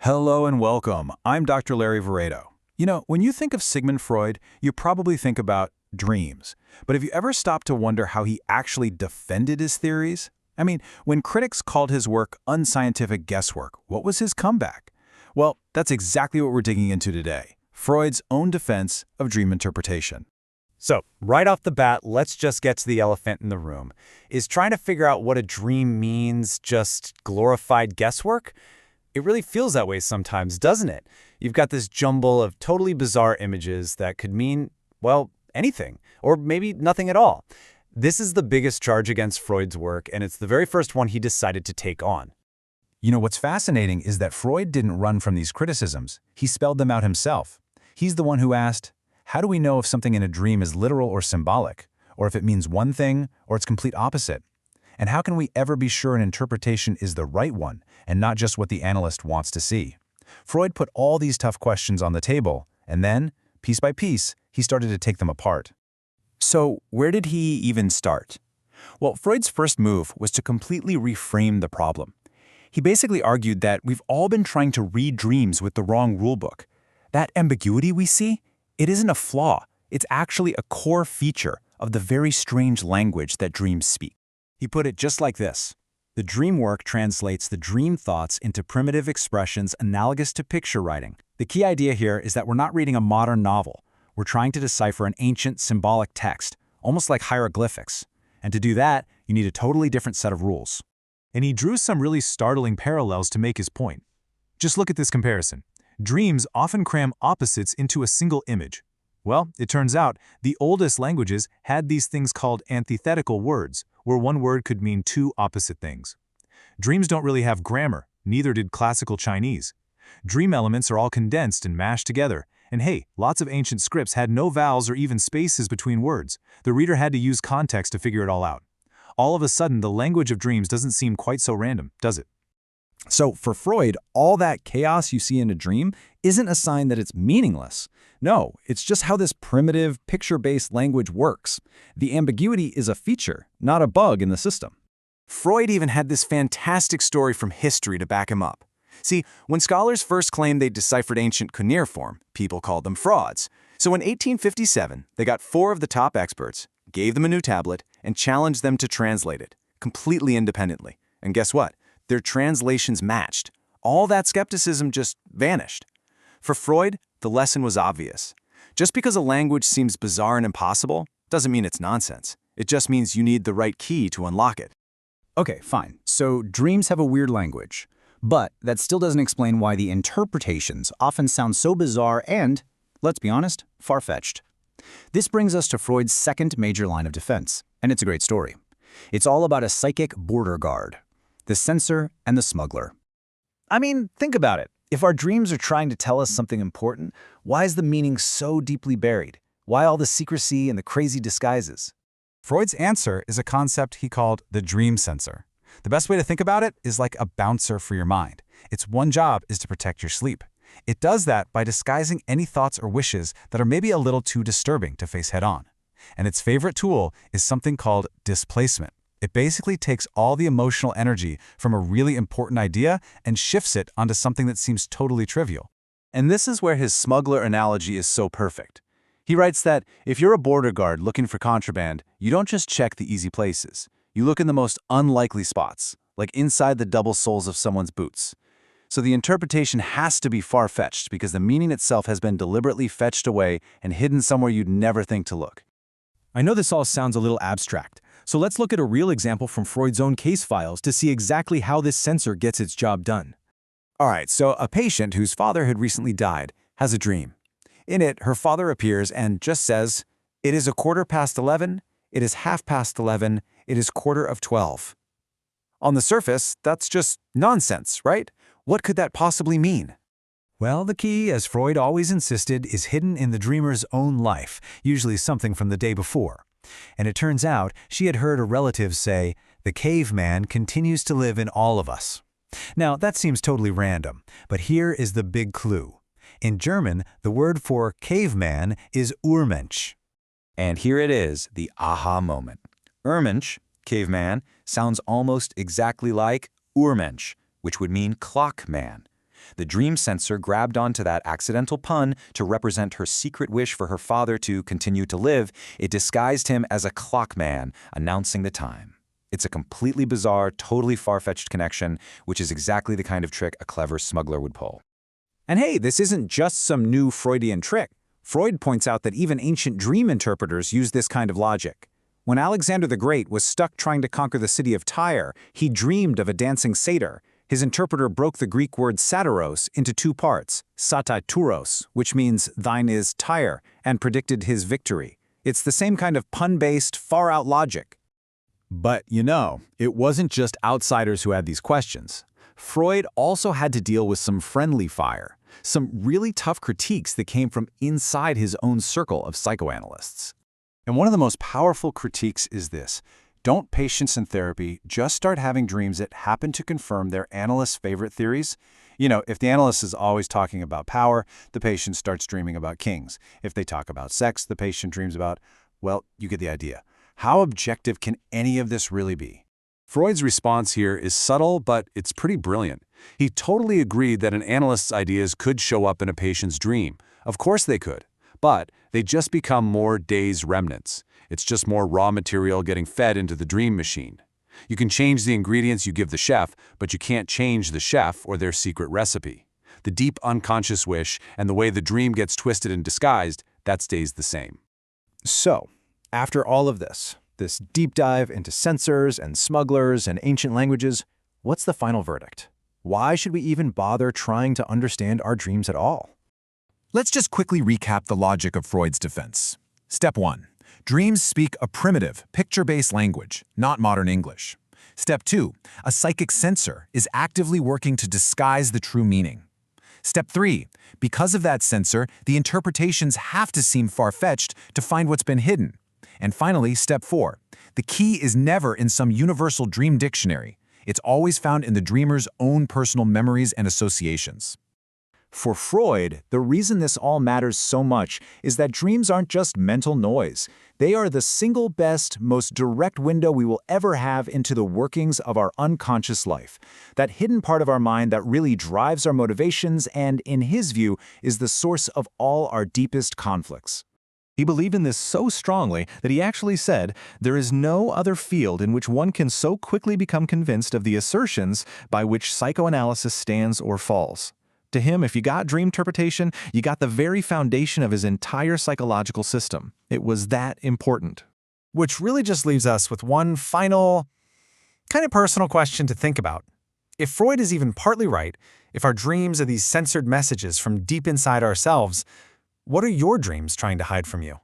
Hello and welcome. I'm Dr. Larry Varedo. When you think of Sigmund Freud, you probably think about dreams. But have you ever stopped to wonder how he actually defended his theories? When critics called his work unscientific guesswork, what was his comeback? Well, that's exactly what we're digging into today. Freud's own defense of dream interpretation. So, right off the bat, let's just get to the elephant in the room. Is trying to figure out what a dream means just glorified guesswork? It really feels that way sometimes, doesn't it? You've got this jumble of totally bizarre images that could mean, well, anything, or maybe nothing at all. This is the biggest charge against Freud's work, and it's the very first one he decided to take on. What's fascinating is that Freud didn't run from these criticisms. He spelled them out himself. He's the one who asked, how do we know if something in a dream is literal or symbolic, or if it means one thing or its complete opposite? And how can we ever be sure an interpretation is the right one and not just what the analyst wants to see? Freud put all these tough questions on the table, and then, piece by piece, he started to take them apart. So, where did he even start? Well, Freud's first move was to completely reframe the problem. He basically argued that we've all been trying to read dreams with the wrong rulebook. That ambiguity we see, it isn't a flaw. It's actually a core feature of the very strange language that dreams speak. He put it just like this. The dream work translates the dream thoughts into primitive expressions analogous to picture writing. The key idea here is that we're not reading a modern novel. We're trying to decipher an ancient symbolic text, almost like hieroglyphics. And to do that, you need a totally different set of rules. And he drew some really startling parallels to make his point. Just look at this comparison. Dreams often cram opposites into a single image. Well, it turns out the oldest languages had these things called antithetical words, where one word could mean two opposite things. Dreams don't really have grammar, neither did classical Chinese. Dream elements are all condensed and mashed together. And hey, lots of ancient scripts had no vowels or even spaces between words. The reader had to use context to figure it all out. All of a sudden, the language of dreams doesn't seem quite so random, does it? So for Freud, all that chaos you see in a dream isn't a sign that it's meaningless. No, it's just how this primitive, picture-based language works. The ambiguity is a feature, not a bug in the system. Freud even had this fantastic story from history to back him up. See, when scholars first claimed they deciphered ancient cuneiform, people called them frauds. So in 1857, they got 4 of the top experts, gave them a new tablet, and challenged them to translate it, completely independently. And guess what? Their translations matched. All that skepticism just vanished. For Freud, the lesson was obvious. Just because a language seems bizarre and impossible doesn't mean it's nonsense. It just means you need the right key to unlock it. Okay, fine. So dreams have a weird language. But that still doesn't explain why the interpretations often sound so bizarre and, let's be honest, far-fetched. This brings us to Freud's second major line of defense, and it's a great story. It's all about a psychic border guard, the censor and the smuggler. Think about it. If our dreams are trying to tell us something important, why is the meaning so deeply buried? Why all the secrecy and the crazy disguises? Freud's answer is a concept he called the dream censor. The best way to think about it is like a bouncer for your mind. Its one job is to protect your sleep. It does that by disguising any thoughts or wishes that are maybe a little too disturbing to face head-on. And its favorite tool is something called displacement. It basically takes all the emotional energy from a really important idea and shifts it onto something that seems totally trivial. And this is where his smuggler analogy is so perfect. He writes that if you're a border guard looking for contraband, you don't just check the easy places. You look in the most unlikely spots, like inside the double soles of someone's boots. So the interpretation has to be far-fetched because the meaning itself has been deliberately fetched away and hidden somewhere you'd never think to look. I know this all sounds a little abstract, so let's look at a real example from Freud's own case files to see exactly how this censor gets its job done. All right, so a patient whose father had recently died has a dream. In it, her father appears and just says, "It is 11:15, it is 11:30, it is 11:45. On the surface, that's just nonsense, right? What could that possibly mean? Well, the key, as Freud always insisted, is hidden in the dreamer's own life, usually something from the day before. And it turns out she had heard a relative say, "The caveman continues to live in all of us." Now, that seems totally random, but here is the big clue. In German, the word for caveman is Urmensch. And here it is, the aha moment. Urmensch, caveman, sounds almost exactly like Urmensch, which would mean clock man. The dream censor grabbed onto that accidental pun to represent her secret wish for her father to continue to live. It disguised him as a clockman, announcing the time. It's a completely bizarre, totally far-fetched connection, which is exactly the kind of trick a clever smuggler would pull. And hey, this isn't just some new Freudian trick. Freud points out that even ancient dream interpreters use this kind of logic. When Alexander the Great was stuck trying to conquer the city of Tyre, he dreamed of a dancing satyr. His interpreter broke the Greek word satyros into two parts, sata turos, which means thine is Tyre, and predicted his victory. It's the same kind of pun-based, far-out logic. But, it wasn't just outsiders who had these questions. Freud also had to deal with some friendly fire, some really tough critiques that came from inside his own circle of psychoanalysts. And one of the most powerful critiques is this: don't patients in therapy just start having dreams that happen to confirm their analyst's favorite theories? If the analyst is always talking about power, the patient starts dreaming about kings. If they talk about sex, the patient dreams about, well, you get the idea. How objective can any of this really be? Freud's response here is subtle, but it's pretty brilliant. He totally agreed that an analyst's ideas could show up in a patient's dream. Of course they could, but they just become more day's remnants. It's just more raw material getting fed into the dream machine. You can change the ingredients you give the chef, but you can't change the chef or their secret recipe. The deep unconscious wish and the way the dream gets twisted and disguised, that stays the same. So, after all of this deep dive into censors and smugglers and ancient languages, what's the final verdict? Why should we even bother trying to understand our dreams at all? Let's just quickly recap the logic of Freud's defense. Step 1. Dreams speak a primitive, picture-based language, not modern English. Step 2. A psychic censor is actively working to disguise the true meaning. Step 3. Because of that censor, the interpretations have to seem far-fetched to find what's been hidden. And finally, Step 4. The key is never in some universal dream dictionary. It's always found in the dreamer's own personal memories and associations. For Freud, the reason this all matters so much is that dreams aren't just mental noise. They are the single best, most direct window we will ever have into the workings of our unconscious life. That hidden part of our mind that really drives our motivations and, in his view, is the source of all our deepest conflicts. He believed in this so strongly that he actually said, there is no other field in which one can so quickly become convinced of the assertions by which psychoanalysis stands or falls. To him, if you got dream interpretation, you got the very foundation of his entire psychological system. It was that important. Which really just leaves us with one final, kind of personal question to think about. If Freud is even partly right, if our dreams are these censored messages from deep inside ourselves, what are your dreams trying to hide from you?